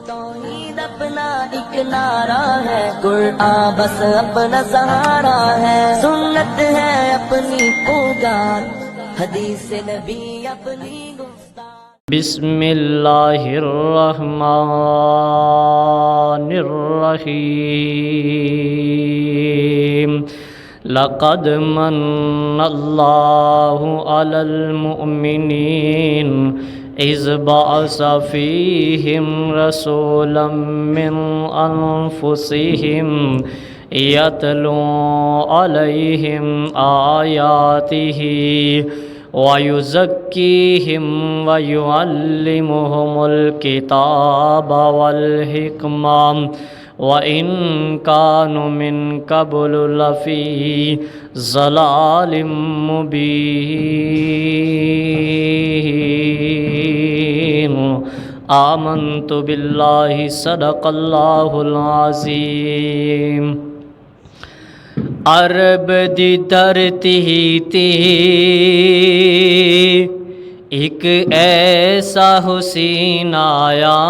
तौहीद अपना एक नारा है, कुरान बस अपना सहारा है, सुन्नत है अपनी पुकार, हदीस नबी अपनी गुफ्तार। बिस्मिल्लाहिर्रहमानिर्रहीम। लक़द मन्नल्लाहु अलल मुअमिनीन इज़ बअस फ़ीहिम रसूलन मिन अनफुसिहिम यतलू अलैहिम आयातिही वयुज़क्कीहिम वयुअल्लिमुहुमुल किताब वल हिकमा व इन कानु मिन क़ब्लु लफ़ी ज़लालिम मुबीन। आमन्तु बिल्लाहि सदक़ल्लाहुल अज़ीम। अरब दी धरती ते एक ऐसा हुसीन आया,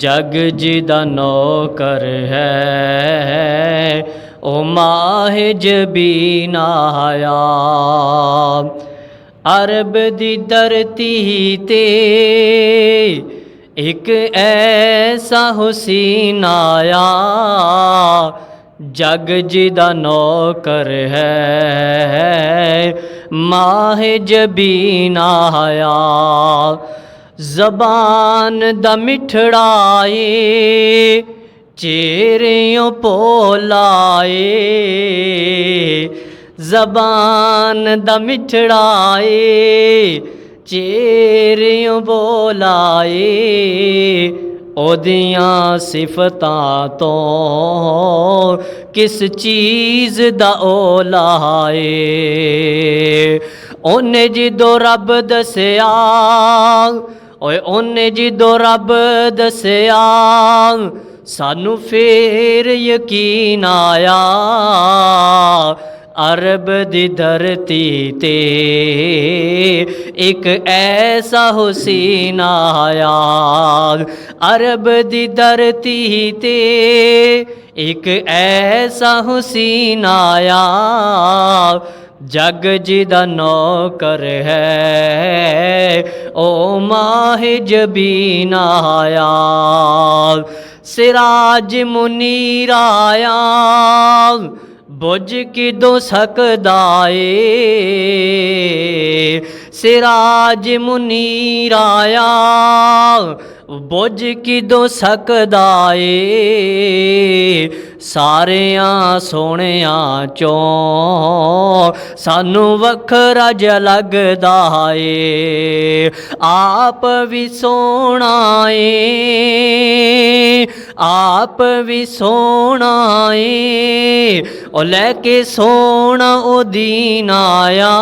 जग जिदा नौकर है ओ माहे जबीन आया। अरब दी धरती ते एक ऐसा हुसीन आया, जग जिदा नौकर है माहे जबीन आया। ज़बान दा मिठड़ाए चेहरियों पोलाए, ज़बान दा मिठड़ाए चेहरियों बोलाए, ओदियां सिफतां तो किस चीज़ दा ओलाए। ओने जिदो रब दसिया, ओए ओने जिदो रब दसिया, सानू फेर यकीन आया। अरब दी धरती ते एक ऐसा हुसीन आया, अरब दी धरती ते एक ऐसा हुसीन आया, जग जिदा नौकर है ओ माहे जबीन आया। सिराज मुनीर आया बुझ किदो सकदा ए, सिराज मुनीर आया बुझ किदो सकदा ए। सारियां सोहणियां चों सानू वखरा ज लगदा ए। आप भी सोहना ए, आप भी सोहना ए, ओ लैके सोहना ओ दीन आया,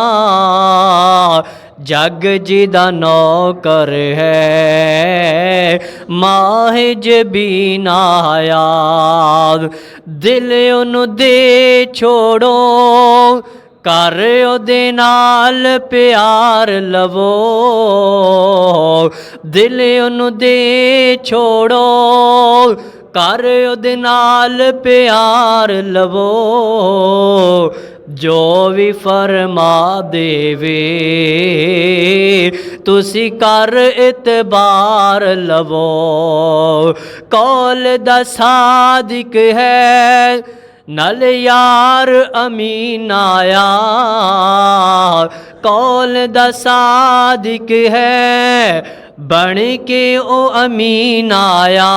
जग जिदा नौकर है माहे जबीन आया। दिल ओनू दे छोड़ो कर ओदे नाल प्यार लवो, दिल ओनू दे छोड़ो कर ओदे नाल प्यार लवो, जो भी फरमा देवे तुसी कर इतबार लवो। कौल दा सादिक है नल यार अमीन आया, कौल दा सादिक है बन के ओ अमीन आया,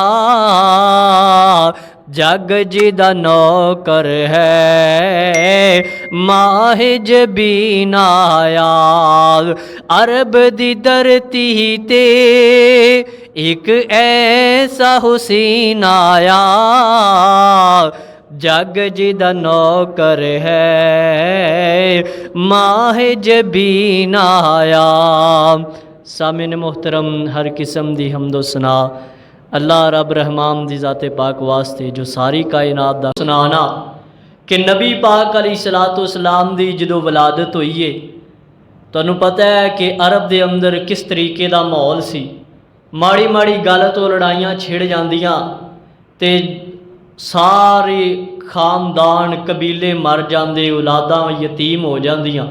जग जिदा नौकर है माहे जबीन आया। अरब दी धरती ते एक ऐसा हुसीन आया, जग जिदा नौकर है माहे जबीन आया। सामिन मोहतरम, हर किस्म दी हमदो सना अल्लाह रब रहमान दी ज़ाते पाक वास्ते जो सारी कायनात दा सुनाना कि नबी पाक अलैहिस्सलातु वस्सलाम दी जदों वलादत हुई है, तुहानूं पता है कि अरब दे अंदर किस तरीके दा माहौल सी। माड़ी माड़ी गल तो लड़ाइयाँ छिड़ जांदियां ते सारे खानदान कबीले मर जाते, औलादां यतीम हो जांदियां।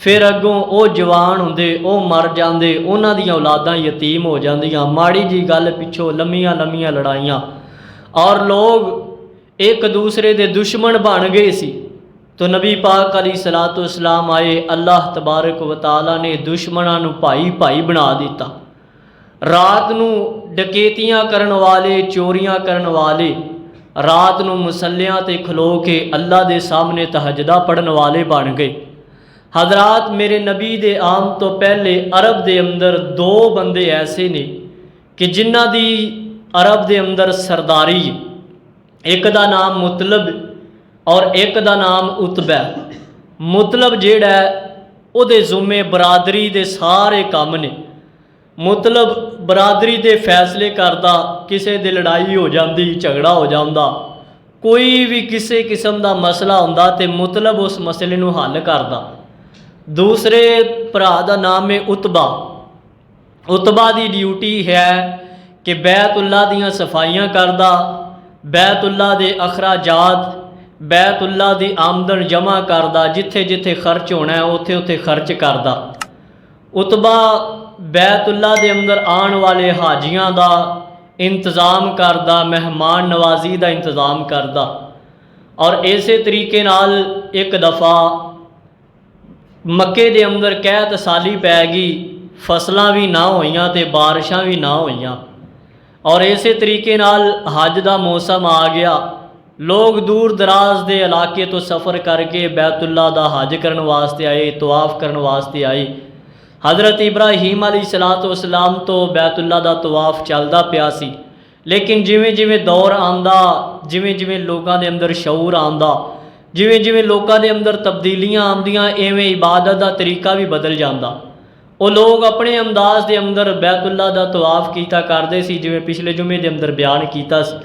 फिर अगों वो जवान होंदे वो मर जाते, उन्हां दियां औलादां यतीम हो जांदियां। माड़ी जी गल पिछों लम्मियां लम्मियां लड़ाइयां और लोग एक दूसरे दे दुश्मन बन गए सी। तो नबी पाक अलैहिस्सलाम आए, अल्लाह तबारक व तआला ने दुश्मनां नूं भाई भाई बना दिता। रात नूं डकैतियां करन वाले, चोरियां करन वाले रात नूं मुसल्लियां ते खलो के अल्लाह दे सामने तहज्जुदा पढ़न वाले बन गए। हजरात, मेरे नबी दे आम तो पहले अरब दे अंदर दो बंदे ऐसे ने कि जिन्हां दी अरब दे अंदर सरदारी, एक दा नाम मुतलब और एक दा नाम उतबा। मुतलब जेड़ा उहदे जुम्मे बरादरी दे सारे काम ने। मुतलब बरादरी दे फैसले करदा, किसे दे लड़ाई हो जाती, झगड़ा हो जाता, कोई भी किसी किस्म का मसला हुंदा ते मुतलब उस मसले नूं हल करदा। दूसरे भरा दा नाम है उतबा। उतबा दी ड्यूटी है कि बैतुल्ला दियां सफाइयां करदा, बैतुल्ला दे अखराजात, बैतुल्ला दी आमदन जमा करदा, जिथे जिथे खर्च होना है उथे उथे खर्च करदा। उतबा बैतुल्ला दे अंदर आने वाले हाजियां दा इंतज़ाम करदा, मेहमान नवाजी दा इंतज़ाम करदा। और इसे तरीके नाल एक दफ़ा मक्के दे अंदर कहत साली पै गई, फसलां भी ना होइयां ते बारिशां भी ना होइयां। और इसे तरीके नाल हज दा मौसम आ गया। लोग दूर दराज दे इलाके तो सफ़र करके बैतुल्ला दा हज करन वास्ते आए, तवाफ करन वास्ते आए। हज़रत इब्राहीम अलैहिस्सलाम तो बैतुल्ला दा तवाफ चलदा पिया सी, लेकिन जिवें जिवें दौर आंदा, जिवें जिवें लोगों के अंदर शऊर आंदा, जिवें जिवें लोगों के अंदर तब्दीलियां आंदियां, इवें इबादत का तरीका भी बदल जाता। वो लोग अपने अंदाज के अंदर बैतुल्ला दा तवाफ कीता करते सी, जिवें पिछले जुमे के अंदर बयान कीता सी।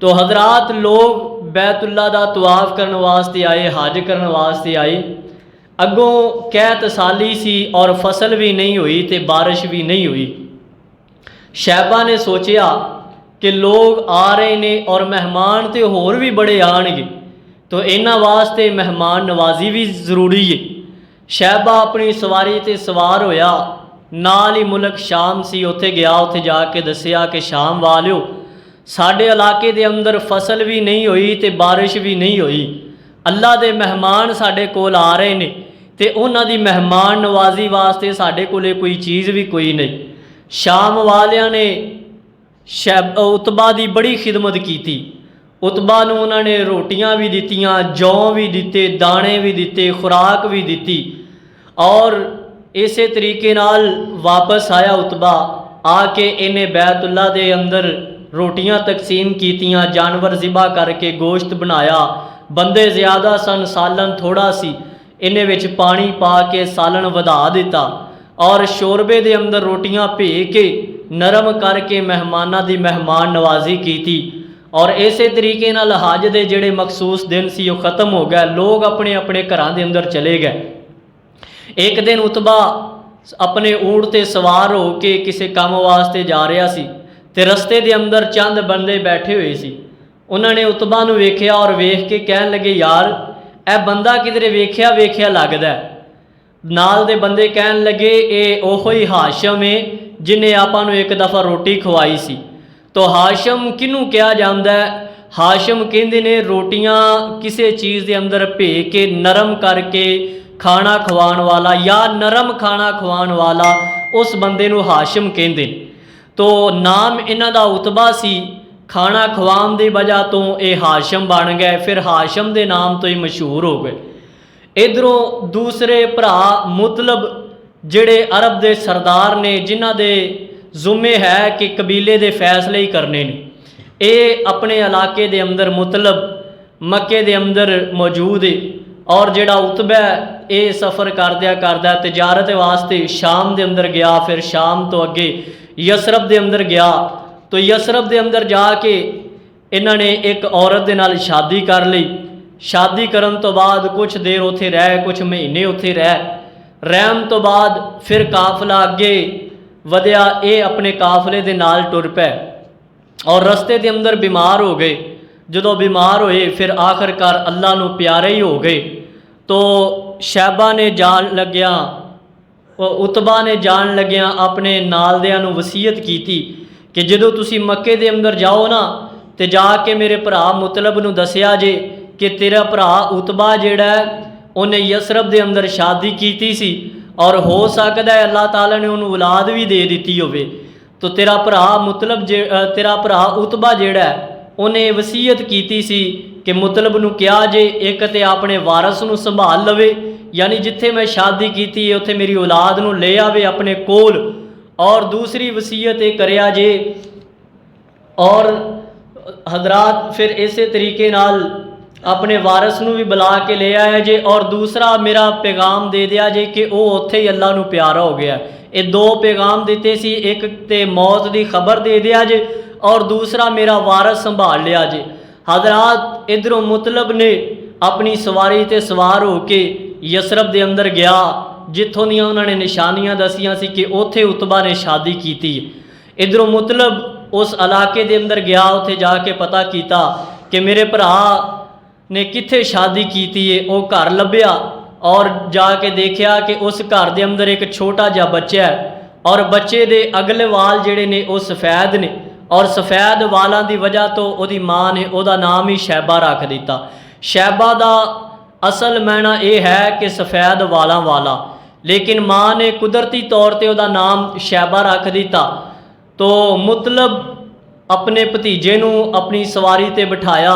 तो हजरात, लोग बैतुल्ला दा तवाफ करने वास्ते आए, हज करने वास्ते आए। अगों कहत साली सी और फसल भी नहीं हुई तो बारिश भी नहीं हुई। शैबा ने सोचा कि लोग आ रहे ने और मेहमान तो होर भी बड़े आएंगे, तो इन्हां वास्ते मेहमान नवाजी भी जरूरी है। शैबा अपनी सवारी ते सवार होया, नाल ही मुल्क शाम सी, उत्थे गया। उत्थे जाके दसिया कि शाम वालिओ, साडे इलाके दे अंदर फसल भी नहीं हुई ते बारिश भी नहीं हुई। अल्लाह दे मेहमान साडे कोल आ रहे ने ते उन्हां दी मेहमान नवाजी वास्ते साडे कोले कोई चीज़ भी कोई नहीं। शाम वालियां ने उतबा दी बड़ी खिदमत की। उतबा नूं उन्होंने रोटियां भी दित्तियां, जौ भी दिते, दाने भी दिते, खुराक भी दी। और इसे तरीके नाल वापस आया उतबा, आके इन्हें बैतुल्ला दे अंदर रोटियां तकसीम कीतियां, जानवर ज़िबा करके गोश्त बनाया। बंदे ज़्यादा सन, सालन थोड़ा सी, इन्हें विच पानी पा के सालन वधा दिता और शोरबे दे अंदर रोटियां भे के नरम करके मेहमानां दी मेहमान नवाजी की। और इसे तरीके नाल हज दे जिहड़े मखसूस दिन सी वो ख़त्म हो गए। लोग अपने अपने घरां दे अंदर चले गए। एक दिन उतबा अपने ऊंट ते सवार हो के किसी काम वास्ते जा रहा सी ते रस्ते दे अंदर चंद बंदे बैठे हुए सी। उन्होंने उतबा नूं वेख्या और वेख के कहन लगे, यार ए बंदा किधरे वेख्या वेख्या लगदा है। नाल दे बंदे कहन लगे, ये ओहो ही हाशम है जिन्हें आपां नूं एक दफ़ा रोटी खवाई सी। तो हाशम किनू कहा जाता है? हाशम कहंदे ने रोटियां किसी चीज़ के अंदर भे के नरम करके खाना खवाण वाला या नरम खाना खवाण वाला, उस बंदे नूं हाशम कहंदे। तो नाम इन्हां दा उतबा सी, खाना खवाण की वजह तो ये हाशम बन गए। फिर हाशम के नाम तो ही मशहूर हो गए। इधरों दूसरे भरा मुतलब जिहड़े अरब के सरदार ने, जिन्हां दे जुम्मे है कि कबीले के फैसले ही करने ने, ये अपने इलाके के अंदर मुतलब मक्के के अंदर मौजूद है। और जिहड़ा उतबा ये सफ़र करदा तजारत वास्ते शाम के अंदर गया। फिर शाम तो अगे यसरब के अंदर गया। तो यसरब के अंदर जाके इन्होंने एक औरत के नाल शादी कर ली। शादी करन तो बाद कुछ देर उत्थे रह, कुछ महीने उत्थे रहन तो बाद फिर काफिला अगे वधिया ये अपने काफले दे नाल टुर पै और रस्ते के अंदर बीमार हो गए। जदों बीमार होए फिर आखिरकार अल्लाह नू प्यारे ही हो गए। तो शैबा ने जान लग्या, उतबा ने जान लग्या अपने नालदियां नू वसीयत की कि जदों तुसी मक्के दे अंदर जाओ ना तो जाके मेरे भरा मुतलब नू दसिया जे कि तेरा भरा उतबा जिहड़ा है उन्हें यसरब दे अंदर शादी की सी और हो सकता है अल्लाह ताला ने उन्होंने औलाद भी दे दी होवे। तो तेरा भरा मुतलब तेरा भरा उतबा जिहड़ा है उन्हें वसीयत की सी कि मुतलब नू कहा जे एक तो अपने वारस नू संभाल लवे, यानी जिथे मैं शादी की है उत्थे मेरी औलाद नू ले आवे अपने कोल, और दूसरी वसीयत ये करिया जे और हजरात फिर इसे तरीके नाल अपने वारस नू भी बुला के ले आया जे, और दूसरा मेरा पैगाम दे दिया जे कि वो उत्थे ही अल्लाह नू प्यारा हो गया। ये दो पैगाम दिते सी, एक ते मौत की खबर दे दिया जे और दूसरा मेरा वारस संभाल लिया जे। हजरात इधरों मुतलब ने अपनी सवारी ते सवार होके यसरब दे अंदर गया जिथों दियां उन्होंने निशानियां दसियां सी कि उत्थे उतबा ने शादी की। इधरों मुतलब उस इलाके दे अंदर गया, उत्थे जाके पता किया कि मेरे भरा ने कित्थे शादी की है। वो घर लभ्या और जाके देखा कि उस घर दे अंदर एक छोटा जा बच्चा है और बच्चे दे अगले वाल जिहड़े ने वो सफ़ैद ने, और सफ़ैद वालों की वजह तो उसकी माँ ने उसका नाम ही शैबा रख दिता। शैबा का असल मैना यह है कि सफ़ैद वालों वाला, लेकिन माँ ने कुदरती तौर पर उसका नाम शैबा रख दिता। तो मुतलब अपने भतीजे नू अपनी सवारी ते बिठाया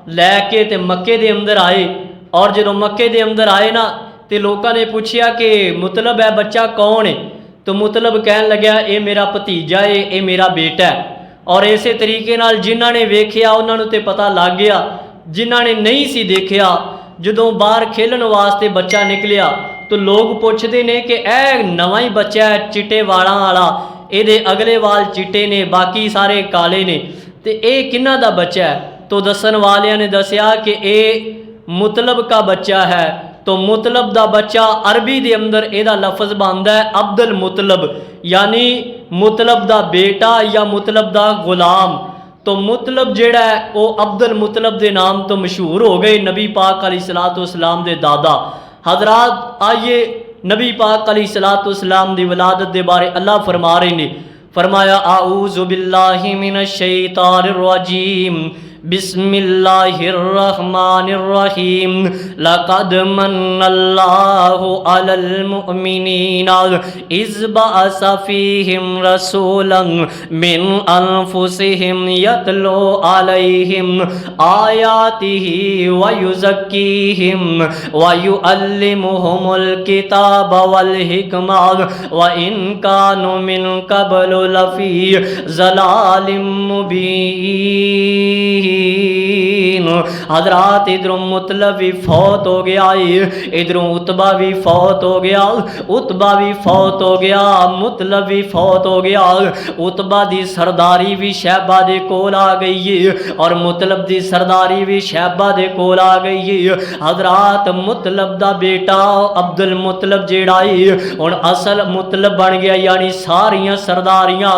लैके ते मक्के दे अंदर आए, और जो मक्के दे अंदर आए ना तो लोगों ने पूछा कि मुतलब है बच्चा कौन है। तो मुतलब कहन लग्या ये मेरा भतीजा है, ये मेरा बेटा है। और इस तरीके नाल जिन्हां ने वेख्या उन्होंने तो पता लग गया, जिन्हां ने नहीं सी देखा जदों बाहर खेलन वास्ते बच्चा निकलिया तो लोग पुछते ने कि यह नवा ही बच्चा है चिट्टे वालों वाला, ये अगले वाल चिट्टे ने बाकी सारे काले ने, तो ये किन्हां दा बच्चा है। तो दसन वालिया ने दसिया कि ये मुतलब का बच्चा है। तो मुतलब दा बच्चा अरबी दे अंदर एदा लफज बनता है अब्दुल मुतलब, यानी मुतलब दा बेटा या मुतलब दा गुलाम। तो मुतलब जिहड़ा है वो अब्दुल मुतलब के नाम तो मशहूर हो गए, नबी पाक अलैहिस्सलाम दे दादा। हजरात आइए नबी पाक अलैहिस्सलाम दी वलादत के बारे अल्लाह फरमा रहे ने, फरमाया आऊज़ु बिल्लाहि मिनश शैतानिर रजीम बिस्मिल्लाहिर्रहमानिर्रहीम लक़द मन्नल्लाहु अलल मुअमिनीना इज़ बअस फ़ीहिम रसूलन मिन अनफुसिहिम यतलू अलैहिम आयातिही व युज़क्कीहिम व युअल्लिमुहुमुल किताब वल हिकमा व इन कानू मिन क़ब्लु लफ़ी ज़लालिम मुबीन। हजरात इधरों मुतलब भी फौत हो गया है, इधरों उतबा भी फौत हो गया, उतबा भी फौत हो गया, मुतलब भी फौत हो गया। उतबा दी सरदारी भी शैबा दे कोल आ गई है और मुतलब दी सरदारी भी शैबा दे कोल आ गई है। हजरात मुतलब दा बेटा अब्दुल मुतलब जेड़ा है हुण असल मुतलब बन गया, यानी सारियां सरदारियां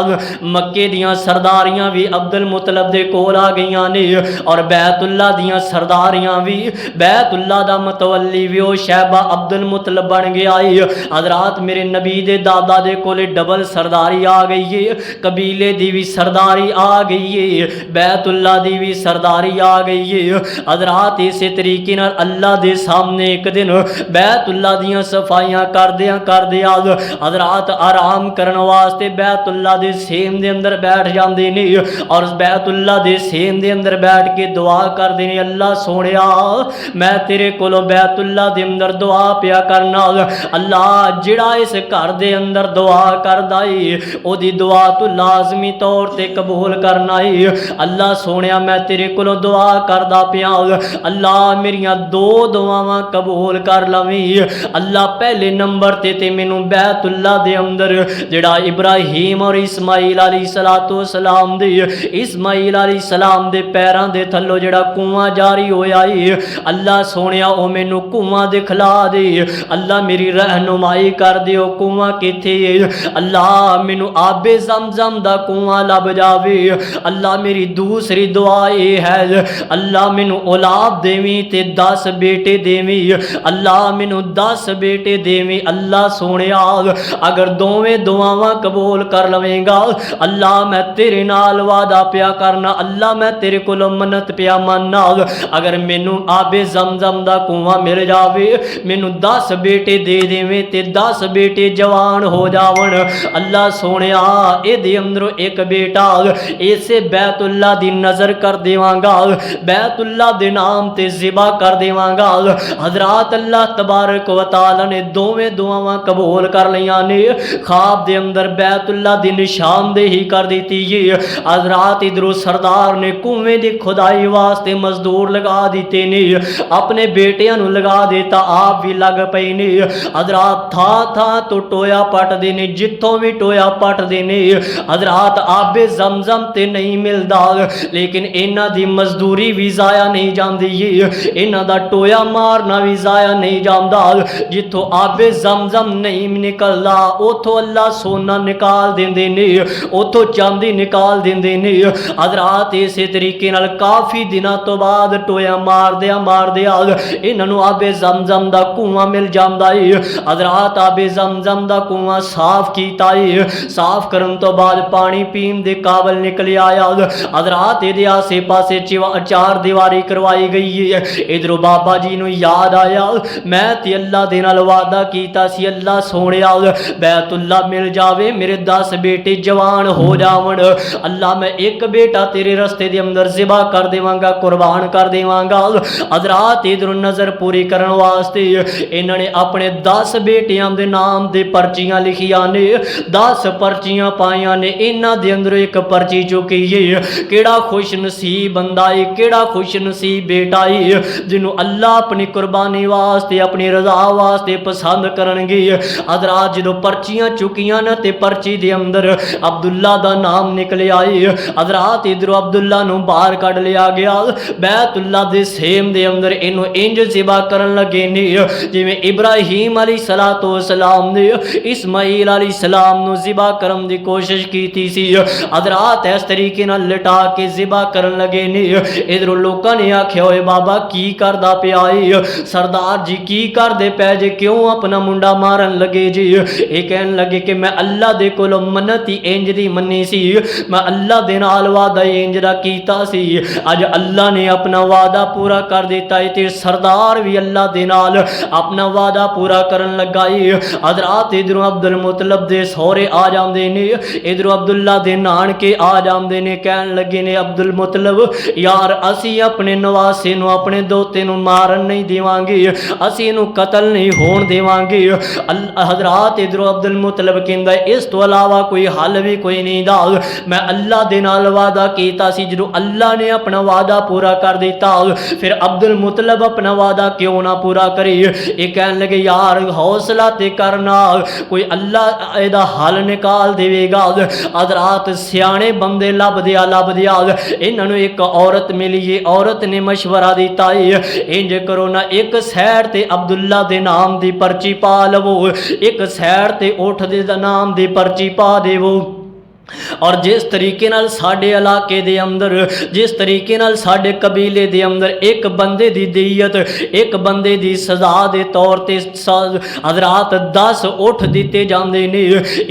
मक्के दियां सरदारियां भी अब्दुल मुतलब दे कोल आ गई ने, और बैतुल्ला दियां सरदारियां भी बैतुल्ला दा मतवली भी वो शैबा अब्दुल मुतलब बन गया है। हजरात मेरे नबी दे दादा दे कोले डबल सरदारी आ गई है, कबीले दी भी सरदारी आ गई है, बैतुल्ला दी भी सरदारी आ गई है। हजरात इस तरीके नाल अल्लाह दे सामने एक दिन बैतुल्ला दियां सफाइयां करदियां हजरात आराम करन वास्ते बैतुल्ला दे सेम दे अंदर बैठ जांदे ने, और बैतुल्ला दे सेम दे अंदर बैठ के दुआ करते हैं, अल्लाह सोनिया मैं तेरे कोलों बैतुल्ला दे अंदर दुआ पिया करना, अल्लाह जिहड़ा इस घर दे अंदर दुआ करदा है ओदी दुआ तू लाजमी तौर ते कबूल करना है। अल्लाह सोनिया मैं तेरे कोलों दुआ करदा पिया, अल्लाह मेरियां दो दुआवां कबूल कर लवी। अल्लाह पहले नंबर ते मैनू बैतुल्ला दे अंदर जिहड़ा इब्राहीम और इस्माइल अलैहिस्सलाम दे इस्माइल अलैहिस्सलाम दे पैरों के थल्लों जिहड़ा कुआं जारी होया है अल्लाह सोहणिया ओ मैनू कुआं दिखला दे। अल्लाह मेरी रहनुमाई कर दिओ कुआं किथे है। अल्लाह मैनू आबे ज़मज़म दा कुआं लब जावे। अल्लाह मेरी दूसरी दुआ ये है अल्लाह मैनू औलाद देवी ते 10 बेटे देवी। अल्लाह मैनू 10 बेटे देवी। अल्लाह सोहणिया अगर दोवें दुआवां कबूल कर लवेंगा अल्लाह मैं तेरे नाल वादा पिया करना अल्लाह मैं तेरे कोलों मन्नत पिया मनना अगर मैनू आबे ज़मज़म दा कुआं मिल जावे मैनू 10 बेटे दे देवे ते 10 बेटे जवान हो जावन। अल्लाह सोहणिया इहदे अंदरों एक बेटा इसे बैतुल्ला दी नज़र कर देवांगा बैतुल्ला दे नाम ते ज़िबा कर देवांगा। हज़रात अल्लाह तबारक व तआला ने दोवें दुआवां कबूल कर लियां ने। ख्वाब दे अंदर बैतुल्ला दी निशानदेही कर दी थी। हज़रात इधरों सरदार ने कुएं दी खुदाई वास्ते मजदूर लगा दिते ने अपने बेटियां नू लगा देता आप भी लग पई ने। हज़रात था था तो टोया पटदे ने जिथों भी टोया पटदे ने। हज़रात आबे ज़मज़म ते नहीं मिलदा लेकिन इन्हां दी मजदूरी भी जाया नहीं जाती इन्हां दा टोया मारना भी जाया नहीं जाता। जिथों आबे ज़मज़म नहीं निकलदा उथों अल्लाह सोना निकाल देंदे ने उथों चांदी निकाल देंदे ने। हज़रात इस तरीके नाल काफ़ी दिनों तो बाद टोया मारदिया इन्हां नूं आबे ज़मज़म दा कुआं मिल जांदा है। हज़रात आबे ज़मज़म दा कुआं साफ कीता है। साफ करन तो बाद पानी पीण दे काबल निकल आया। हज़रात इहदे आसे पासे चार दीवारी करवाई गई है। इधरों बाबा जी नूं याद आया मैं ते अल्लाह दे नाल वादा कीता सी अल्लाह सोहणिया बैतुल्ला मिल जावे मेरे 10 बेटे जवान हो जावन। अल्लाह मैं एक बेटा तेरे रस्ते दे अंदर ज़िबा कर देवांगा कुर्बान कर देवांगा। हज़रात इधरों नज़र पूरी करन वास्ते इन्हां ने अपने 10 बेटियां दे नाम दे पर्चियां लिखियां ने 10 पर्चियां पाइयां ने। इन्हां दे अंदर एक पर्ची चुकी है केड़ा खुश नसीब बंदा है केड़ा खुश नसीब बेटा है जिन्हों अल्लाह अपनी कुर्बानी वास्ते अपनी रजा वास्ते पसंद करनगे। हज़रात जो पर्चियां चुकियां न ते पर्ची दे अंदर अब्दुल्ला दा नाम निकले आए। हज़रात इधरों अब्दुल्ला नूं बाहर कढ़ लिया गया बैतुल्ला दे सेम दे अंदर इनू इंज ज़िबा करन लगे ने जिवें इब्राहीम अलैहिस्सलातु वस्सलाम ने इस्माईल अलैहिस्सलाम नूं ज़िबा करन दी कोशिश कीती सी। हज़रात इस तरीके नाल लिटा के ज़िबा करन लगे ने। इधरों लोकां ने आख्या होए बाबा की करदा पिया है सरदार जी की करदे पै जे क्यों अपना मुंडा मारन लगे जी। ये कहन लगे कि मैं अल्लाह दे कोलों मन्नत ही इंज दी मन्नी सी मैं अल्लाह दे नाल वादा इंज दा कीता सी अज अल्लाह ने अपना वादा पूरा कर दिता है ते सरदार भी अल्लाह दे नाल अपना वादा पूरा करन लगा है। हज़रात इधरों अब्दुल मुतलब दे सौरे आ जांदे ने इधरों अब्दुल्ला दे नानके आ जांदे ने कहन लगे ने अब्दुल मुतलब यार असी अपने नवासे नूं अपने दोते नूं मारन नहीं देवांगे असी इनू कतल नहीं होण देवांगे। हज़रात इधरों अब्दुल मुतलब कहंदा इस तो अलावा कोई हल भी कोई नहीं दा मैं अल्लाह दे नाल वादा कीता सी जदों अल्लाह ने अपना वादा पूरा कर दिता फिर अब्दुल मुतलब अपना वादा क्यों ना पूरा करे। ये कहन लगे यार हौसला ते करना कोई अल्लाह इहदा हल निकाल देवेगा। हज़रात सियाणे बंदे लभदिया इन्हां नूं एक औरत मिली है औरत ने मशवरा दिता है इंज करो ना एक सैड ते अब्दुल्ला दे नाम दी पर्ची पा लवो एक सैड ते उठ दे नाम दी पर्ची पा देवो और जिस तरीके नाल साडे इलाके दे अंदर जिस तरीके नाल साडे कबीले दे अंदर एक बंदे दी दीयत एक बंदे दी सजा दे तौर ते हज़रात 10 उठ दिते जांदे ने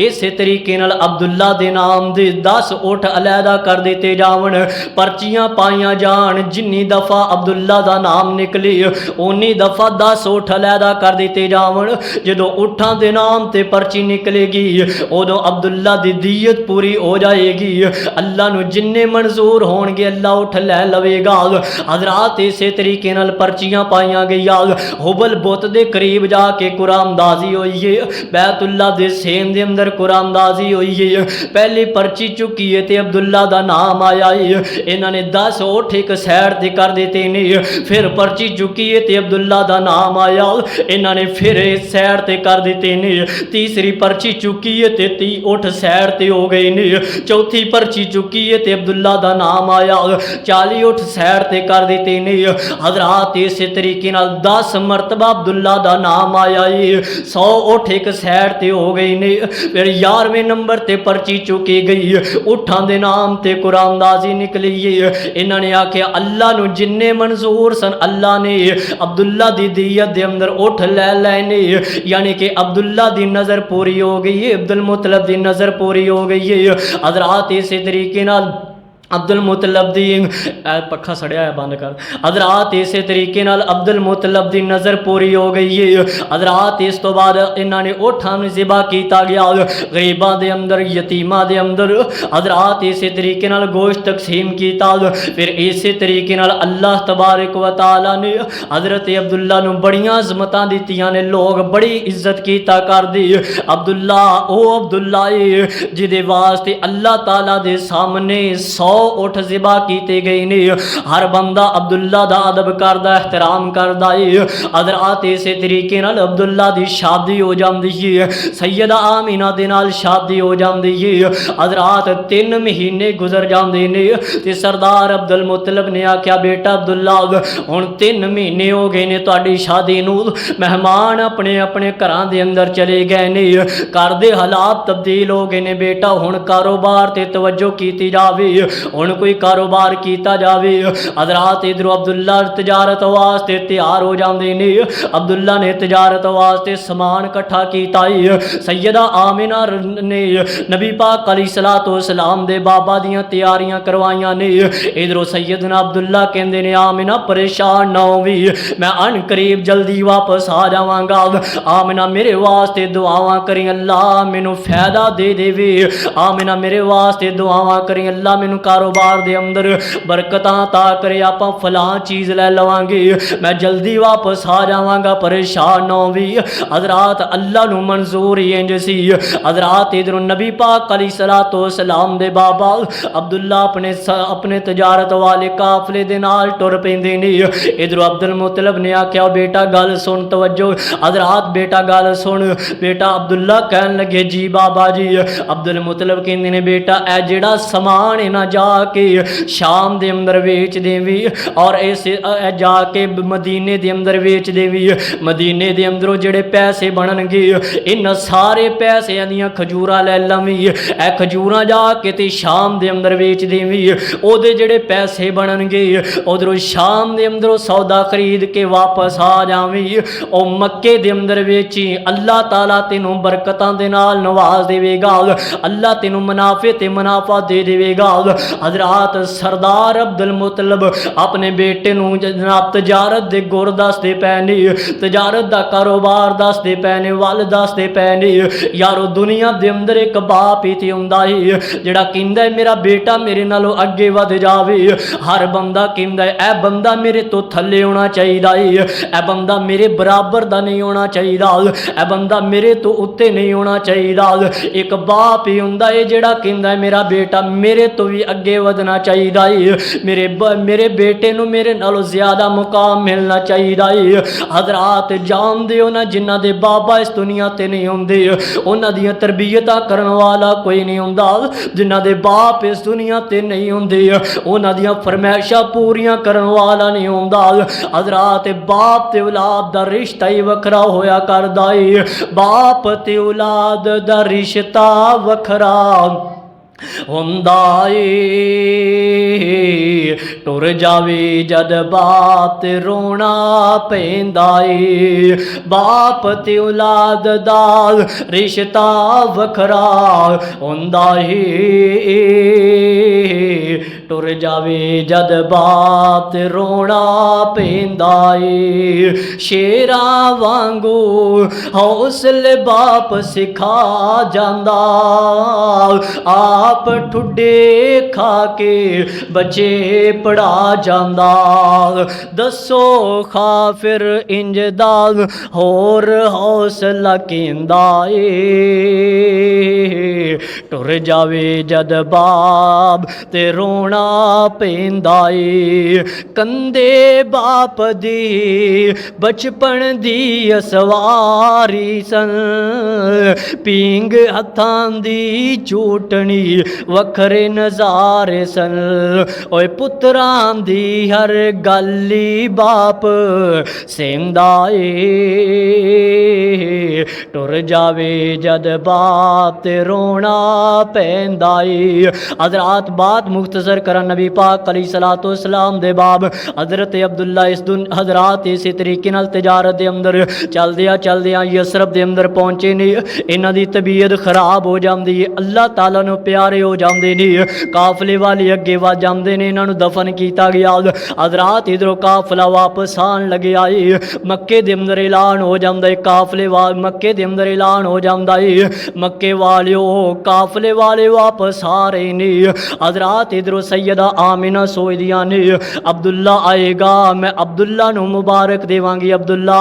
इस तरीके नाल अब्दुल्ला दे नाम दे 10 उठ अलहदा कर दिते जावन पर्चियां पाइयां जान जिन्नी दफ़ा अब्दुल्ला दा नाम निकले उन्नी दफ़ा 10 उठ अलहदा कर दिते जावन। जदों उठां दे नाम ते पर्ची निकलेगी उदों अब्दुल्ला दी दीयत पूरी हो जाएगी अल्लाह नूं जिन्ने मंजूर होणगे अल्लाह उठ लै लवेगा। हज़रात इस तरीके नाल पर्चियां पाइयां गईयां हुबल बुत दे करीब जाके कुरानदाजी होई है बैतुल्ला दे सेम दे अंदर कुरानदाजी होई है। पहली पर्ची चुकी है ते अब्दुल्ला दा नाम आया है इन्हां ने 10 उठ एक साइड ते कर दिते ने फिर पर्ची चुकी है ते अब्दुल्ला दा नाम आया इन्हां ने फिर इस साइड ते कर दिते ने। तीसरी पर्ची चुकी है ते 30 उठ साइड ते हो गए ने, चौथी पर्ची चुकी है ते अब्दुल्ला दा नाम आया। 40 उठ सैर ते कर दिते ने हजरात। इस तरीके नाल 10 मरतबा अब्दुल्ला दा नाम आया है। 100 उठ एक सैर ते हो गई ने। फिर 11वें नंबर ते पर्ची चुकी गई, उठां दे नाम ते कुरानदाजी निकली है। इन्हां ने आख्या अल्लाह नू जिन्ने मंजूर सन अल्लाह ने अब्दुल्ला दी दियत दे अंदर उठ ले लेने, यानी कि अब्दुल्ला दी नज़र पूरी हो गई है, अब्दुल मुतलब दी नज़र पूरी हो गई है। हजरात इस तरीके नाल अब्दुल मुतलब दी पखा सड़िया है बंद कर। हजरात इस तरीके नाल अब्दुल मुतलब दी नज़र पूरी हो गई है। हजरात इस तो बाद इन्होंने उठां नूं ज़िबा किया गया, गरीबां दे अंदर यतीमां दे अंदर हजरात इस तरीके नाल गोश्त तकसीम किया। फिर इस तरीके नाल अल्लाह तबारक व तआला ने हजरत अब्दुल्ला नूं बड़ियां अज़मतां दित्तियां ने, लोग बड़ी इज्जत कीता करदे। अब्दुल्ला ओ अब्दुल्ला जिहदे वास्ते अल्लाह ताला दे सामने 100 उठ ज़िबा कीते गए ने। हर बंदा अब्दुल्ला दा अदब करदा, एहतराम करदा है। हजरात इस तरीके नाल अब्दुल्ला दी शादी हो जाती है, सैयदा आमीना दे नाल शादी हो जाती है। हजरात 3 महीने गुजर जाते ने ते सरदार अब्दुल मुतलब ने आख्या बेटा अब्दुल्ला हुण 3 महीने हो गए ने तुहाडी शादी नूं, मेहमान अपने अपने घरां दे अंदर चले गए ने, घर दे हालात तब्दील हो गए ने। बेटा हुण कारोबार ते तवज्जो कीती जावे, हुण कोई कारोबार किया जावे। हजरात इधरों अब्दुल्ला तजारत वास्ते तैयार हो जाते ने। अब्दुल्ला ने तजारत वास्ते समान इकट्ठा किया है। सैयदा आमिना ने नबी पाक अलैहिस्सलातु वस्सलाम दे बाबा दियां तैयारियां करवाइयां ने। इधरों सैयदना अब्दुल्ला कहंदे ने आमिना परेशान ना होवी, मैं अन करीब जल्दी वापस आ जावांगा। आमिना मेरे वास्ते दुआवां करी अल्लाह मैनू फायदा दे देवे। आमिना मेरे वास्ते दुआवां करी अल्लाह मैनू कारोबार दे अंदर बरकतां ता करे, आपां फलां चीज़ लै लवांगे, मैं जल्दी वापस आ जावांगा, परेशान ना होवी। हजरात अल्लाह नू मंजूर ही इंज सी। हजरात इधरों नबी पाक अलैहिस्सलातु वस्सलाम दे बाबा अब्दुल्ला अपने तजारत वाले काफले दे नाल टुर पैंदे ने। इधरों अब्दुल मुतलब ने आख्या बेटा गल सुन तवज्जो। हजरात बेटा गल सुन। बेटा अब्दुल्ला कहन लगे जी बाबा जी। अब्दुल मुतलब कहंदे ने बेटा ए जेड़ा समान है ना जाके शाम दे अंदर वेच देवी, और ऐसे जाके मदीने दे अंदर वेच देवी। मदीने दे अंदरों जेड़े पैसे बननगे इन सारे पैसे दियां खजूरां लै लवी, ए खजूरां जाके ते शाम दे अंदर वेच देवी। ओदे जेड़े पैसे बननगे उधरों शाम दे अंदरों सौदा खरीद के वापस आ जावी, ओ मक्के दे अंदर वेची। अल्लाह ताला तेनों बरकतां दे नाल नवाज देवेगा, अल्लाह तेनों मुनाफे ते मुनाफा दे देवेगा। हजरात सरदार अब्दुल मुतलब अपने बेटे नूं जनाब तजारत दे गुर दसदे पै ने, तजारत दा कारोबार दसदे पै ने, वल दसदे पै ने। यारो दुनिया दे अंदर एक बाप ही ते हुंदा है जिहड़ा कहंदा है मेरा बेटा मेरे नालों अगे वध जावे। हर बंदा कहंदा है ए बंदा मेरे तो थल्ले होना चाहिदा है, ए बंदा मेरे बराबर दा नहीं होना चाहिदा, ए बंदा मेरे तो उत्ते नहीं होना चाहिदा। एक बाप ही हुंदा है जिहड़ा कहंदा है मेरा बेटा मेरे तो भी अगे वधना चाहिदा है, मेरे बेटे नूं मेरे नालों ज्यादा मुकाम मिलना चाहिदा है। हजरात जानदे हो ना जिन्हां दे बाबा इस दुनिया ते नहीं हुंदे उन्हां दियां तरबियतां करन वाला कोई नहीं हुंदा, जिन्हां दे बाप इस दुनिया ते नहीं हुंदे उन्हां दियां फरमाइशां पूरियां करन वाला नहीं हुंदा। हजरात बाप ते औलाद दा रिश्ता ही वखरा होया करदा है, बाप ते औलाद दा रिश्ता वखरा हुंदा है। टुर जावे जद बाप ते रोना पैंदा है, बाप ते औलाद दा रिश्ता वखरा हुंदा है। टुर जावे जद बाप ते रोना पैंदा है, शेरां वांगू हौसले बाप सिखा जांदा, आप ठुडे खा के बच्चे पढ़ा जांदा। दसो खा फिर इंज दा होर हौसला केंदा ए। टुर जावे जद बाप ते रोना रोना पैंदा ए। कंधे बाप दी बचपन दी असवारी सन, पींग हत्थां दी चूटनी वखरे नज़ारे सन। ओए पुत्रां दी हर गल्ली बाप सेंदा ए, टुर जावे जद बाप ते रोना पैंदा ए। हज़रात बात मुख्तसर करा नबी पाक अलैहिस्सलाम दे बाब हज़रत अब्दुल्ला हज़रात इस तरीके नाल तिजारत दे अंदर चलदियां यसरब दे अंदर पहुंचे ने। इन्हां दी तबीयत खराब हो जाती है, अल्लाह ताला नूं प्यारे हो जाते ने, काफले वाले अगे वध जाते ने, इन्हां नूं दफन किया गया। हज़रात इधरों काफला वापस आन लगे आए, मक्के दे अंदर ऐलान हो जाता है, काफले मक्के दे अंदर ऐलान हो जाता है, मक्के वालियो काफले वाले वापस आ रहे ने। हज़रात इधरों सैयदा आमिना सोचदियां ने अब्दुल्ला आएगा, मैं अब्दुल्ला नूं मुबारक देवांगी, अब्दुल्ला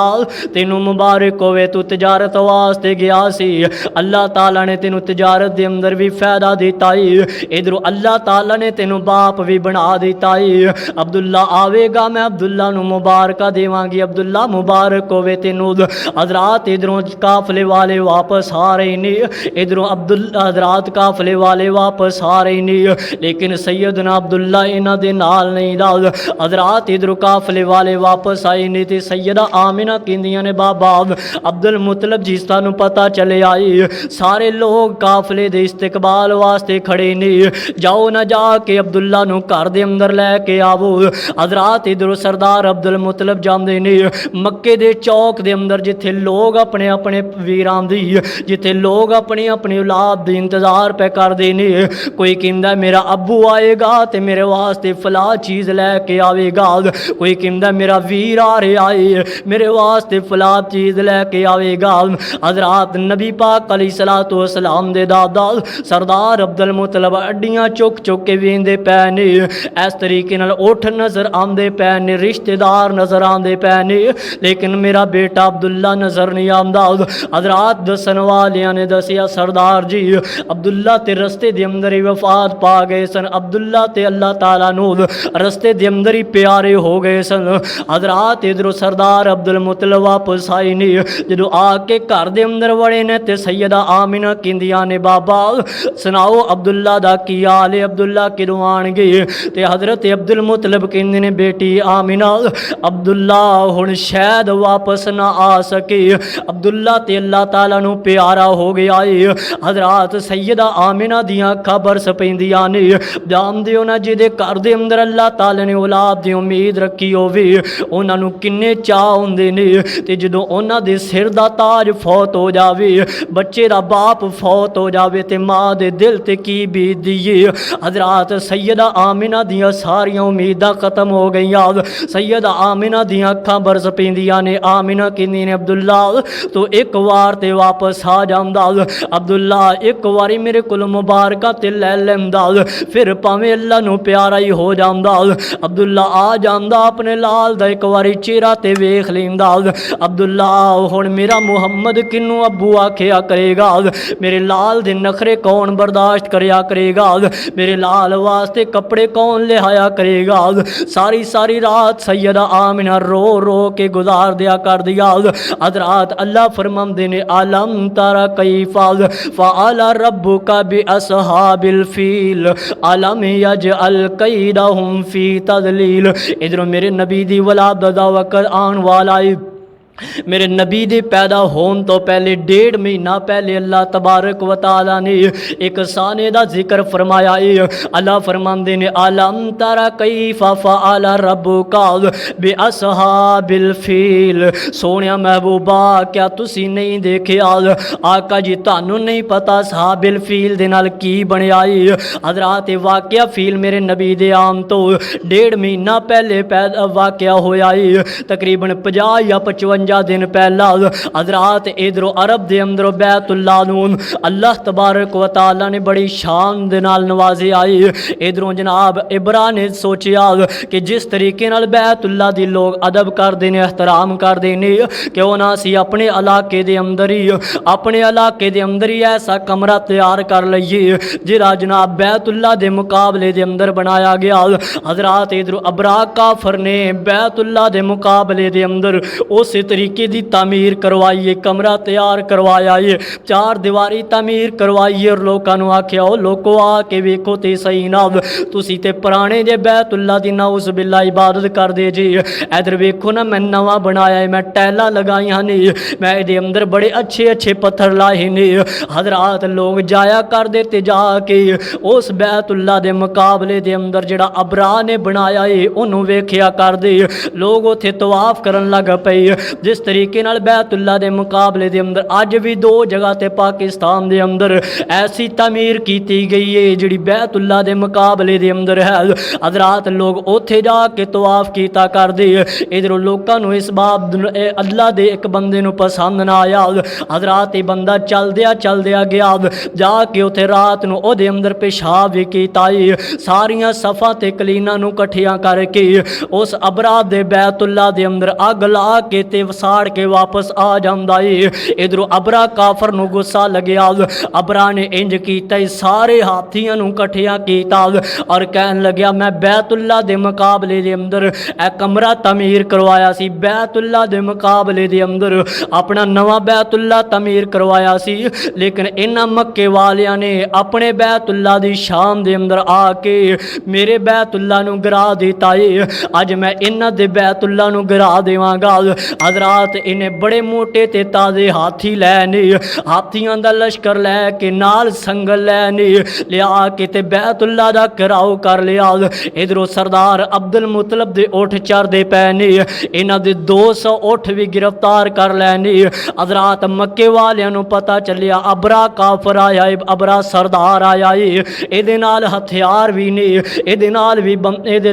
तेनू मुबारक होवे, तू तिजारत वास्ते गया सी, अल्लाह ताला ने तेनू तिजारत दे अंदर भी फायदा दिता है, इधरों अल्लाह ताला ने तेनू बाप भी बना दिता है। अब्दुल्ला आवेगा, मैं अब्दुल्ला नूं मुबारक देवांगी, अब्दुल्ला मुबारक होवे तेनू। हज़रात इधरों काफले वाले वापस आ रहे ने, इधरों अब्दुल्ला हज़रात काफले वाले वापस आ रहे ने, लेकिन सैयदना अब्दुल्ला इन्हां दे नाल नहीं दा। हज़रात इधरों काफले वाले वापस आए ने ते सैयदा आमिना कहंदियां ने बाबा अब्दुल मुतलब जी सानू पता चले आए, सारे लोग काफले दे इस्तकबाल वास्ते खड़े ने, जाओ ना जाके अब्दुल्ला नूं घर दे अंदर लैके आवो। हज़रात इधरों सरदार अब्दुल मुतलब जांदे ने मक्के दे चौक दे अंदर, जिथे लोग अपने अपने वीरां दी, जिथे लोग अपनी अपनी औलाद दी इंतजार पे करदे ने। कोई कहंदा मेरा अब्बू आएगा ते मेरे वास्ते फला चीज़ लैके आवेगा, कोई कहंदा मेरा वीर आ रहा है मेरे वास्ते फला चीज़ लैके आवेगा। हज़रात नबी पाक अलैहिस्सलाम दे दादा सरदार अब्दुल मुतलब अड्डियां चुक चुक के वेंदे पै ने, इस तरीके नाल उठ नज़र आंदे पै ने, रिश्तेदार नज़र आंदे पै ने, लेकिन मेरा बेटा अब्दुल्ला नज़र नहीं आंदा। हज़रात दसन वालियां ने दसिया सरदार जी अब्दुल्ला ते रस्ते दे अंदर ही वफात पा गए सन, अब्दुल्ला ते अल्लाह ताला नूं रस्ते दे अंदर ही प्यारे हो गए सन। हज़रात इधरों सरदार अब्दुल मुतलब वापस आए ने, जो आके घर दे अंदर वड़े ने ते सैयदा आमिना कहंदियां ने बाबा सुनाओ अब्दुल्ला दा की हाल है, अब्दुल्ला किदों आणगे? ते हज़रत अब्दुल मुतलब कहंदे ने बेटी आमिना अब्दुल्ला हुण शायद वापस ना आ सके, अब्दुल्ला ते अल्लाह ताला नूं प्यारा हो गया है। हज़रात सैयदा आमिना दियां अखां बरस पैंदियां ने, जानदे हो ना जिहदे घर दे अंदर अल्लाह ताला ने औलाद दी उम्मीद रखी होवे उन्हां नूं किन्ने चाह हुंदे ने, ते जदों उन्हां दे सिर दा ताज फौत हो जावे, बच्चे दा बाप फौत हो जावे ते माँ दे दिल ते की बीतदी है। हज़रात सैयदा आमिना दियां सारियां उम्मीदां खत्म हो गईयां, सैयदा आमिना दियां अखां बरस पैंदियां ने। आमिना कहंदी ने अब्दुल्ला तो एक वार ते वापस आ जांदा, अब्दुल्ला एक वारी मेरे कोल मुबारका ते लै लैंदा, फिर भावें अल्लाह नूं प्यारा ही हो जांदा। अब्दुल्ला आ जांदा, अपने लाल दा एक वारी चेहरा ते वेख लैंदा। अब्दुल्ला हुण मेरा मुहम्मद किनू अब्बू आखिया करेगा, मेरे लाल दे नखरे कौन बर्दाश्त करया करेगा, मेरे लाल वास्ते कपड़े कौन लिहाया करेगा। सारी सारी रात सैयदा आमिना रो रो के गुजार दिया कर दिया। हज़रात अल्लाह फरमांदे ने अलम तरा कैफा फ़अल रब्बुका बिअस्हाबिल फील अलम यजअल कैदहुम फी तज़लील। इधरों मेरे नबी दी वलादत दा वक़्त आन वाला है, मेरे नबी दे पैदा होने तो पहले 1.5 महीना पहले अल्लाह तबारक व तआला ने एक साने दा जिक्र फरमाया है। अल्लाह फरमांदे ने अलम तरा कैफा फ़अल रब्बुका बिअस्हाबिल फील। सोनिया महबूबा क्या तुसी नहीं देखिया, आका जी तानू नहीं पता असहाबिल फील दे नाल की बनया है। हज़रात वाकया फील मेरे नबी दे आम तो 1.5 महीना पहले वाकया होया है, तकरीबन 50 या 55 52 दिन पहला हजरात इधरों अरब के अंदरों बैतुल्ला नूं अल्लाह तबारक व तआला ने बड़ी शान दे नाल नवाजे आई। इधरों जनाब इब्रा ने सोचिया कि जिस तरीके नाल बैतुल्ला दी लोग अदब करते हैं, एहतराम करते हैं, क्यों ना असी अपने इलाके दे अंदर ही ऐसा कमरा तैयार कर लईए जिहड़ा जनाब बैतुल्ला दे मुकाबले दे अंदर बनाया गया। हजरात इधरों अबरा काफर ने बैतुल्ला दे मुकाबले दे अंदर उस तरीके की तामीर करवाई, कमरा तैयार करवाया है, 4 दीवारी तामीर करवाई है। और लोगों नूं आख्या ओ लोगो आके वेखो ते सही ना, तुसी ते पुराने जे बैतुल्ला दी नाउज़ बिल्ला इबादत करदे जी। इधर वेखो ना मैं नवा बनाया है, मैं टैला लगाइया ने, मैं इहदे अंदर बड़े अच्छे अच्छे पत्थर लाए ने। हजरात लोग जाया करदे ते जाके उस बैतुल्ला दे मुकाबले दे अंदर जिहड़ा अबरा ने बनाया है उन्होंने वेख्या करदे। लोग उत्थे तवाफ करन लग पे। जिस तरीके नाल बैतुल्ला दे मुकाबले दे अंदर अज भी 2 जगह ते पाकिस्तान दे अंदर ऐसी तमीर की गई है जिहड़ी बैतुल्ला दे मुकाबले दे अंदर है। हजरात लोग उत्थे जाके तवाफ कीता करदे। इधरों लोगों नूं इस बात अल्लाह दे एक बंदे नूं पसंद ना आया। हजरात ये बंदा चलदिया गया जाके उत्थे रात नूं ओहदे अंदर पेशाब भी कीता है। सारियां सफ़ा ते कलीना नूं कट्ठियां करके उस अबरा दे बैतुल्ला दे अंदर अग ला के ते वसाड़ के वापस आ जांदा है। इधरों अबरा काफर नूं गुस्सा लग्या। अबरा ने इंज कीता, सारे हाथियां नूं कट्ठियां कीता और कहन लग्या मैं बैतुल्ला दे मुकाबले दे अंदर ए कमरा तमीर करवाया सी, बैतुल्ला दे मुकाबले दे अंदर अपना नवा बैतुल्ला तमीर करवाया सी, लेकिन इन्हां मक्के वालियां ने अपने बैतुल्ला दी शान दे अंदर आके मेरे बैतुल्ला नूं गिरा दिता है। अज मैं इन्हां दे बैतुल्ला नूं गिरा देवांगा। हजरात इन्हें बड़े मोटे ते ताजे हाथी लैने, हाथियां दा लश्कर लैके नाल संगल लैने लिया के ते बैतुल्ला दा घिराव कर लिया। इधरों सरदार अब्दुल मुतलब दे उठ चढ़दे पै ने, इन्हां दे 200 उठ भी गिरफ्तार कर लैने। हजरात मक्के वालियां नूं पता चलिया अबरा काफर आया है, अबरा सरदार आया है, इहदे नाल हथियार भी ने, इहदे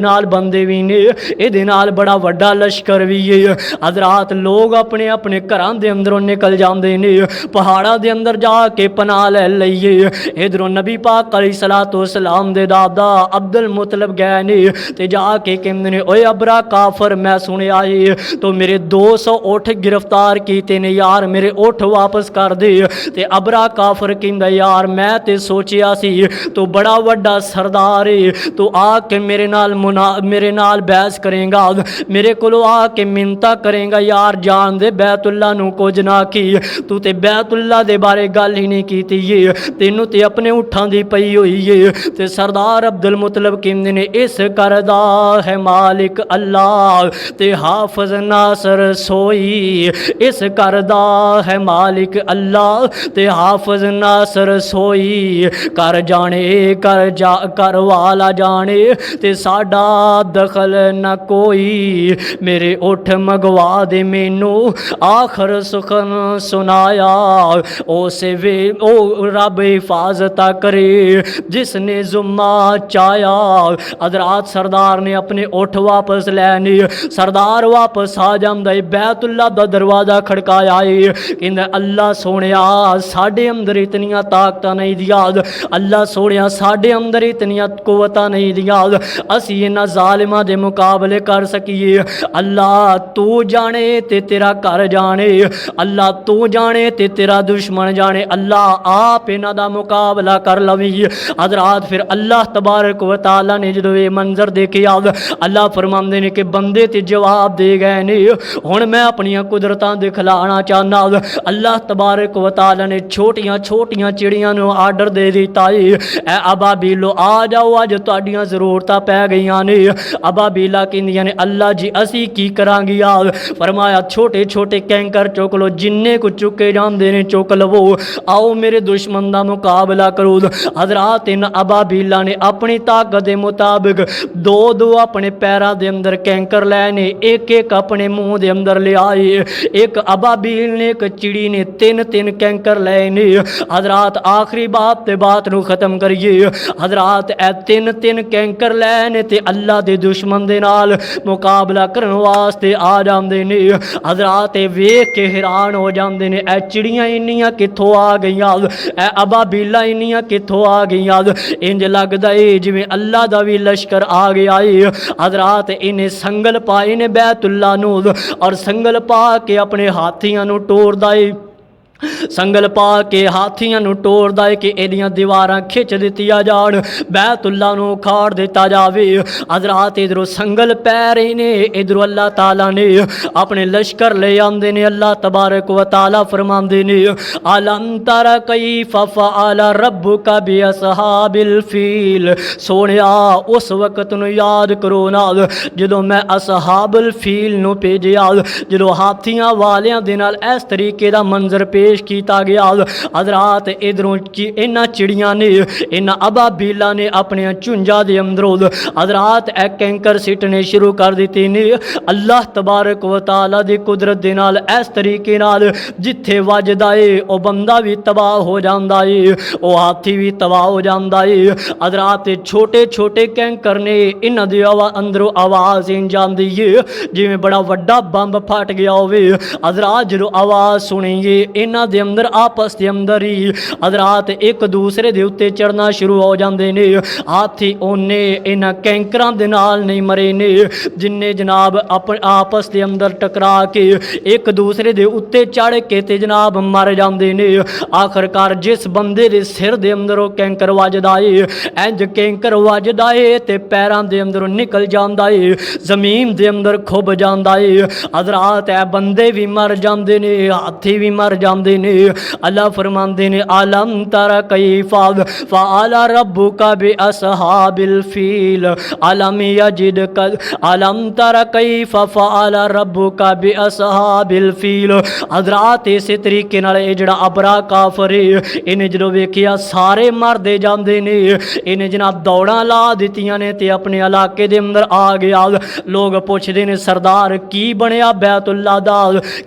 नाल बंदे भी ने, इहदे नाल बड़ा वड्डा लश्कर भी है। हजरात लोग अपने अपने घरां दे अंदरों निकल जाते ने, पहाड़ां दे अंदर जाके पनाह ले लईए। इधरों नबी पाक अलैहिस्सलातु वस्सलाम दे दादा अब्दुल मुतलब गए ने ते जाके कहंदे ने ओए अबरा काफर मैं सुनिया है तो मेरे 200 उठ गिरफ्तार कीते ने यार, मेरे उठ वापस कर दे। ते अबरा काफर कहंदा यार मैं ते सोचिया सी तो बड़ा वड्डा सरदार है, तो आके मेरे नाल बहस करेगा, मेरे कोलों आके मिन्नतां करेगा यार जान दे बैतुल्ला नूं कुछ ना की, तू ते बैतुल्ला दे बारे गल ही नहीं कीती है, तेनू ते अपने उठां दी पई हुई है। ते सरदार अब्दुल मुतलब कहंदे ने इस करदा है मालिक अल्लाह ते हाफिज नासर सोई, इस करदा है मालिक अल्लाह ते हाफिज नासर सोई, कर जाने कर वाला जाने ते साडा दखल न कोई, मेरे उठ मंगवा दे मैनू आखर सुखन सुनाया, उसे वे ओ रब हिफाजत करे जिसने जुम्मा चाया। हजरात सरदार ने अपने उठ वापस लैने, सरदार वापस आ जांदा है, बैतुल्ला दा दरवाजा खड़काया है, कहंदा अल्लाह सोहणिया साडे अंदर इतनियां ताकतां नहीं दिया, अल्लाह सोहणिया साडे अंदर इतनियां कुव्वतां नहीं दिया असी इन्हां जालिमां दे मुकाबले कर सकीए। अल्लाह तू जाने ते तेरा घर जाने, अल्लाह तू जाने ते तेरा दुश्मन जाने, अल्लाह आप इन्हां दा मुकाबला कर लवी। हजरात फिर अल्लाह तबारक व तआला ने जो ये मंजर देखिया, अल्लाह फरमांदे ने कि बंदे ते जवाब दे गए ने, हुण मैं अपनियां कुदरतां दिखलाना चाहना। अल्लाह तबारक व तआला ने छोटियां छोटियां चिड़ियां नूं आर्डर दे दिता है, ए अबाबीलो आ जाओ अज तुहाडियां जरूरतां पै गईयां ने। अबाबीला कहंदियां ने अल्लाह जी असी की करांगिया, फरमाया छोटे छोटे कैंकर चुक लो, जिन्ने को चुके जांदे ने चुक लवो, आओ मेरे दुश्मन दा मुकाबला करो। हजरात इन अबाबीला ने अपनी ताकत के मुताबिक दो दो अपने पैरों के अंदर कैंकर लैने, एक एक अपने मुंह के अंदर ले आए, एक अबाबील ने एक चिड़ी ने 3-3 कैंकर लैने। हजरात आखिरी बात नूं खत्म करिए, हजरात ए 3-3 कैंकर लैने ते अल्लाह के दुश्मन दे नाल मुकाबला करन वास्ते आ जांदे ने। हजरात वेख के हैरान हो जाते ने, ए चिड़ियाँ इन्नियां कित्थों आ गईयां, ए अबाबीला इन्नियां कित्थों आ गईयां। इंज लगदा है जिवें अल्लाह दा भी लश्कर आ गया है। हजरात इन्हें संगल पाए ने बैतुल्ला नूं और संगल पा के अपने हाथियां नूं टोरदा है, संगल पा के हाथियां नूं टोरदा है कि इहदियां दीवारां खिच दित्तियां जाण, बैतुल्ला नूं उखाड़ दिता जावे। हजरात इधरों संगल पै रहे ने, इधरों अल्लाह ताला ने अपने लश्कर ले आंदे ने। अल्लाह तबारक व तआला फरमांदे ने, अलम तरा कैफ़ फ़अल रब्बुका बिअस्हाबिल फील। सोहणिया उस वक्त नूं याद करो ना जदों मैं असहाबुल फील नूं भेजिया, जदों हाथियां वालियां दे नाल इस तरीके दा मंजर पेश किया गया। हजरात इधरों इन्हां चिड़ियां ने, इन्हां अबाबीला ने अपने झुंजा दे अंदरों हजरात ए कैंकर सिटने शुरू कर दिते ने। अल्लाह तबारक व तआला दी कुदरत दे नाल इस तरीके नाल जिथे वजदा है वह बंदा भी तबाह हो जाता है, वह हाथी भी तबाह हो जाता है। हजरात छोटे छोटे कैंकर ने, इन्हां दे अंदरों आवाज़ इंज आंदी है जिवें बड़ा वड्डा बंब फट गया होवे। हजरात जो आवाज़ सुनेंगे इन्हां दे अंदर आपस के अंदर ही हजरात एक दूसरे दे उत्ते चढ़ना शुरू हो जाते ने। हाथी ओने इन्हां कैंकरां दे नाल नहीं मरे ने जिन्ने जनाब आपस के अंदर टकरा के एक दूसरे दे उत्ते चढ़ के ते जनाब मर जाते ने। आखिरकार जिस बंदे दे सिर दे अंदरों कैंकर वजदा है, इंज कैंकर वजदा है ते पैरां दे अंदरों निकल जाता है, जमीन दे अंदर खुब जाता है। हजरात ए बंदे भी मर जाते ने, हाथी भी मर जाते ने। अल्लाह फरमांदे ने, अलम तरा कैफ़ फ़अल रब्बुका बिअस्हाबिल फील अलम यजिदका, अलम तरा कैफ़ फ़अल रब्बुका बिअस्हाबिल फील। हजरात इस तरीके नाल जिहड़ा अबरा काफर है, इन्हें जो वेखिया सारे मरदे जाते ने। इन्हें जनाब दौड़ा ला दित्तियां ने ते अपने इलाके दे अंदर आ गया। लोग पुछदे ने, सरदार की बनया बैतुल्ला दा,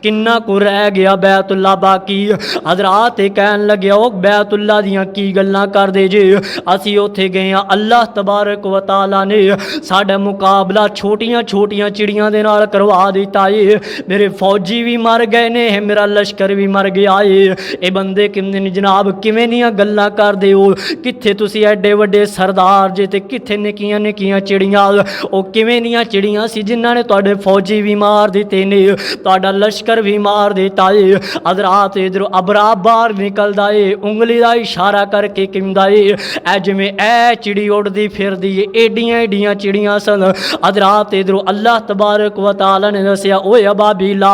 किन्ना कु रह गया बैतुल्ला बाकी। हजरात कहन लगे, ओ बैतुल्ला दियां की गल्लां करदे जे, असी उत्थे गए हाँ, अल्लाह तबारक व तआला ने साडा मुकाबला छोटियां छोटियां चिड़ियां दे नाल करवा दिता है। मेरे फौजी भी मर गए ने, मेरा लश्कर भी मर गया है। ये बंदे किंदे ने जनाब, किवें दियां गल्लां करदे हो, कित्थे तुसी एडे वड्डे सरदार जे ते कित्थे निक्कियां निक्कियां चिड़ियां। ओ किवें दियां चिड़ियां सी जिन्हां ने तुहाडे फौजी भी मार दिते ने, तुहाडा लश्कर भी मार दिता है। हजरात इधरों अबरा बाहर निकलदा है, उंगली का इशारा करके कहंदा है, ऐ जिवें ऐ चिड़ी उड़दी फिरदी है, एडियां एडियां चिड़ियां सन। हजरात इधरों अल्लाह तबारक व तआला ने दस्सिया, ओए अबाबीला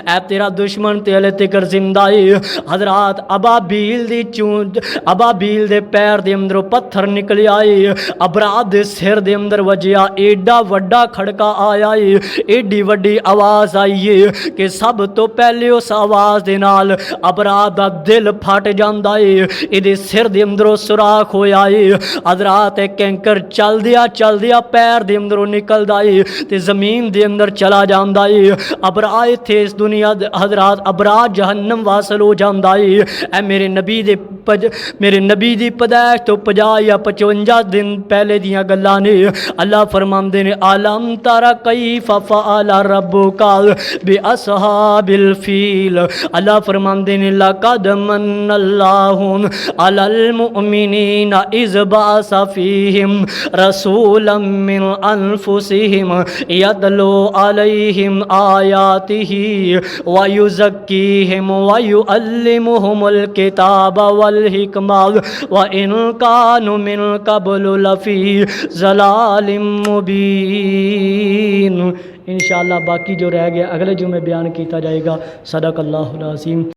ऐ तेरा दुश्मन ते हले तिकर जिंदा है। हजरात अबाबील दी चूंज, अबाबील दे पैर दे अंदरों पत्थर निकले आए, अबरा दे सिर दे अंदर वजया, एडा वड्डा खड़का आया है, एडी वड्डी आवाज़ आई है कि सब तो पहले उस आवाज़ दे नाल अबरा दा दिल फट जाता है, इहदे सिर दे अंदरों सुराख होया है। हजरात कैंकर चलदिया पैर दे अंदरों निकलदा है ते जमीन दे अंदर चला जाता है। अबरा इत्थे इस दुनिया हजरात अबरा जहन्नम वासल हो जाता है। ऐ मेरे नबी दी पैदाइश तो 50 या 55 दिन पहले दियां गल्लां ने। अल्लाह फरमांदे ने, अलम तरा कैफ़ फ़अल रब्बुका बिअस्हाबिल फील। अल्लाह फरमांदे ने, लक़द मन्नल्लाहु अलल मुमिनीना इज़ बअस फ़ीहिम रसूलन मिन अनफुसिहिम यतलू अलैहिम आयातिही व युज़क्कीहिम व युअल्लिमुहुमुल किताब वल हिकमा व इन कानू मिन क़ब्लु लफ़ी ज़लालिम मुबीन। इंशाअल्लाह बाकी जो रह गया अगले जुमे बयान किया जाएगा। सदक़ल्लाहुल अज़ीम।